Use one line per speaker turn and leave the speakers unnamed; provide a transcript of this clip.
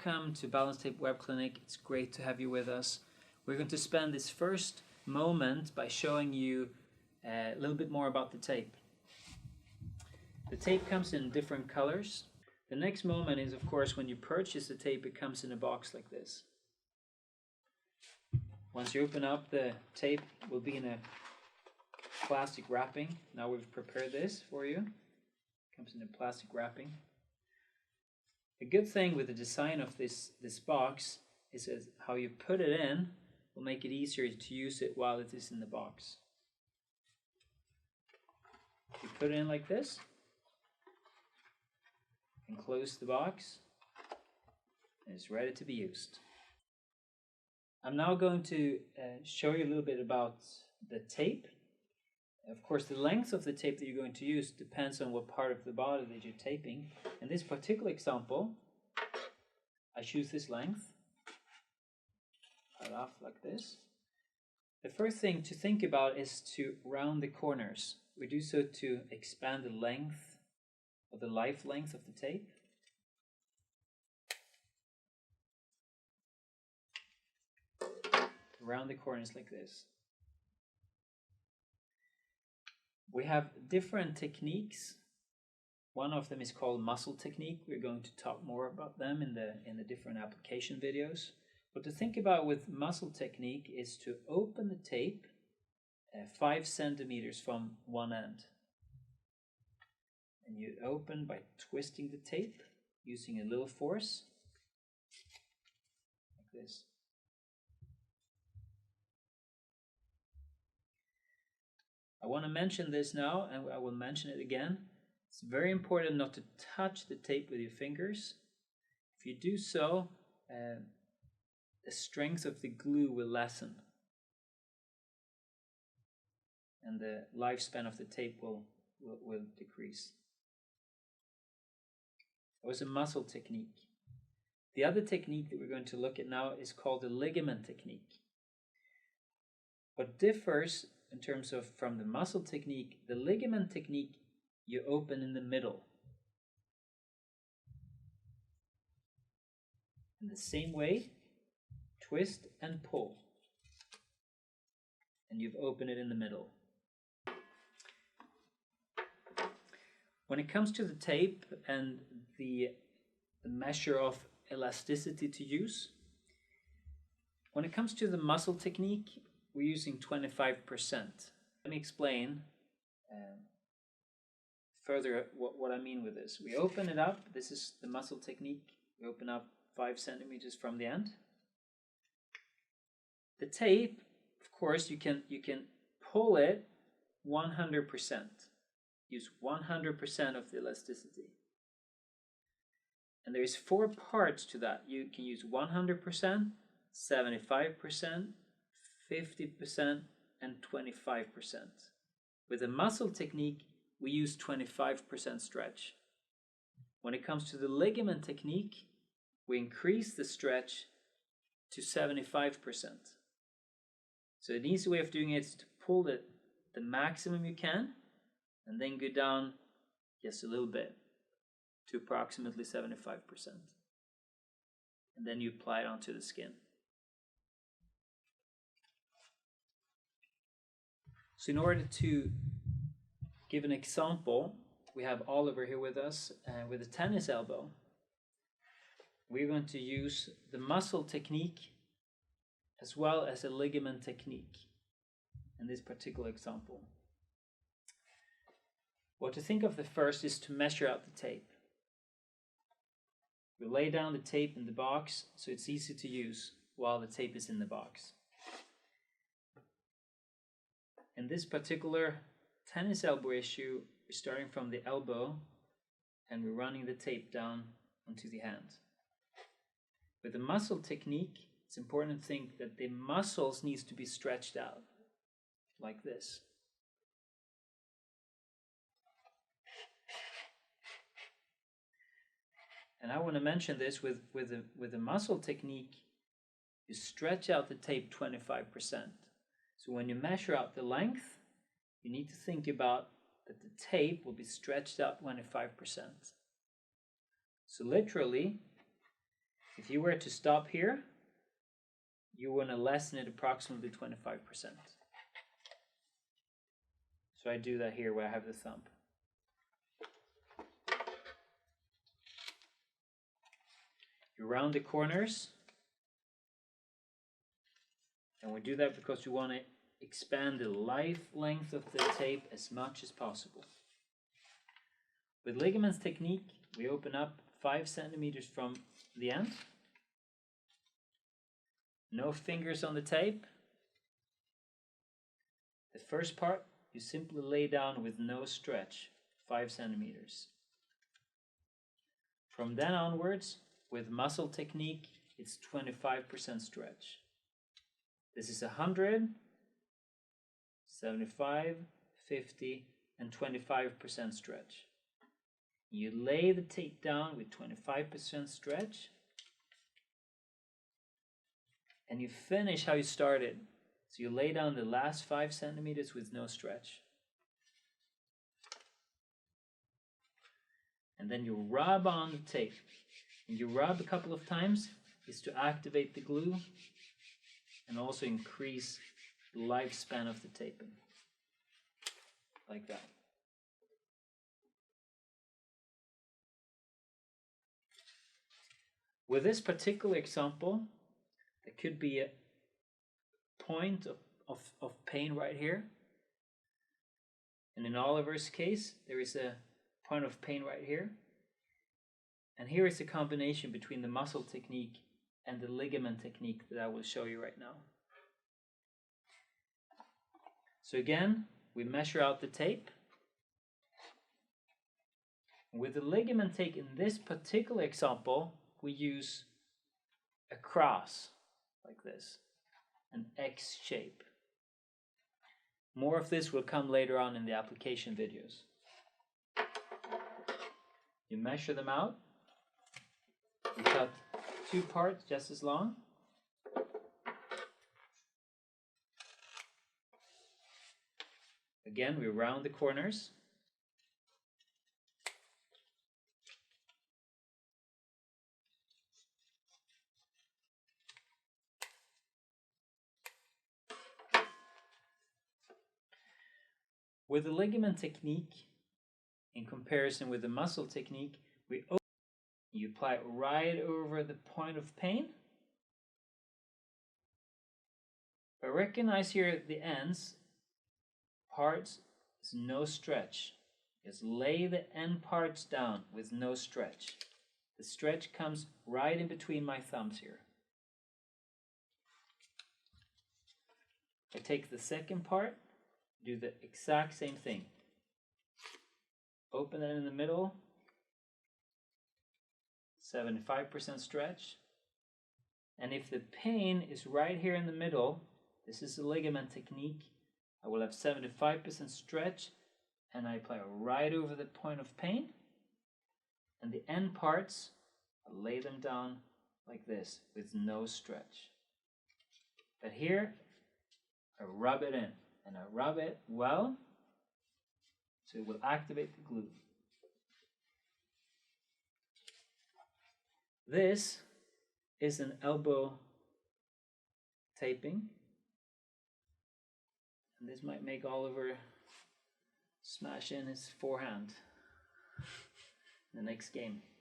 welcome to Balancetape Web Clinic. It's great to have you with us. We're going to spend this first moment by showing you a little bit more about the tape. The tape comes in different colors. The next moment is, of course, when you purchase the tape, it comes in a box like this. Once you open up, the tape will be in a plastic wrapping. Now we've prepared this for you. It comes in a plastic wrapping. A good thing with the design of this box is that how you put it in will make it easier to use it while it is in the box. You put it in like this and close the box, and it's ready to be used. I'm now going to show you a little bit about the tape. Of course, the length of the tape that you're going to use depends on what part of the body that you're taping. In this particular example, I choose this length. Cut off like this. The first thing to think about is to round the corners. We do so to expand the length or the life length of the tape. Round the corners like this. We have different techniques. One of them is called muscle technique. We're going to talk more about them in the different application videos. What to think about with muscle technique is to open the tape 5 centimeters from one end. And you open by twisting the tape using a little force, like this. I want to mention this now, and I will mention it again. It's very important not to touch the tape with your fingers. If you do so, the strength of the glue will lessen, and the lifespan of the tape will decrease. That was a muscle technique. The other technique that we're going to look at now is called the ligament technique. What differs in terms of from the muscle technique, the ligament technique you open in the middle. In the same way, twist and pull. And you've opened it in the middle. When it comes to the tape and the measure of elasticity to use, when it comes to the muscle technique, we're using 25%. Let me explain further what I mean with this. We open it up. This is the muscle technique. We open up 5 centimeters from the end. The tape, of course, you can pull it 100%. Use 100% of the elasticity. And there is 4 parts to that. You can use 100%, 75%, 50%, and 25%. With the muscle technique, we use 25% stretch. When it comes to the ligament technique, we increase the stretch to 75%. So an easy way of doing it is to pull the maximum you can, and then go down just a little bit to approximately 75%. And then you apply it onto the skin. So in order to give an example, we have Oliver here with us with a tennis elbow. We're going to use the muscle technique as well as a ligament technique in this particular example. What to think of the first is to measure out the tape. We lay down the tape in the box so it's easy to use while the tape is in the box. In this particular tennis elbow issue, we're starting from the elbow and we're running the tape down onto the hand. With the muscle technique, it's important to think that the muscles needs to be stretched out like this. And I want to mention this with the muscle technique, you stretch out the tape 25%. So when you measure out the length, you need to think about that the tape will be stretched out 25%. So literally, If you were to stop here, you want to lessen it approximately 25%. So I do that here where I have the thumb. You round the corners. And we do that because we want to expand the life length of the tape as much as possible. With ligaments technique, we open up 5 centimeters from the end. No fingers on the tape. The first part, you simply lay down with no stretch, 5 centimeters. From then onwards, with muscle technique, it's 25% stretch. This is 100, 75, 50, and 25% stretch. You lay the tape down with 25% stretch, and you finish how you started. So you lay down the last 5 centimeters with no stretch. And then you rub on the tape. And you rub a couple of times is to activate the glue and also increase the lifespan of the taping. Like that. With this particular example, there could be a point of pain right here. And in Oliver's case, there is a point of pain right here. And here is a combination between the muscle technique and the ligament technique that I will show you right now. So again, we measure out the tape. With the ligament take in this particular example, we use a cross like this, an X shape. More of this will come later on in the application videos. You measure them out. You cut 2 parts just as long. Again, we round the corners. With the ligament technique, in comparison with the muscle technique, you apply it right over the point of pain. But recognize here the ends, parts, is no stretch. Just lay the end parts down with no stretch. The stretch comes right in between my thumbs here. I take the second part, do the exact same thing. Open it in the middle, 75% stretch. And if the pain is right here in the middle, this is a ligament technique, I will have 75% stretch, and I apply right over the point of pain. And the end parts, I lay them down like this with no stretch. But here, I rub it in, and I rub it well, so it will activate the glue. This is an elbow taping. And this might make Oliver smash in his forehand in the next game.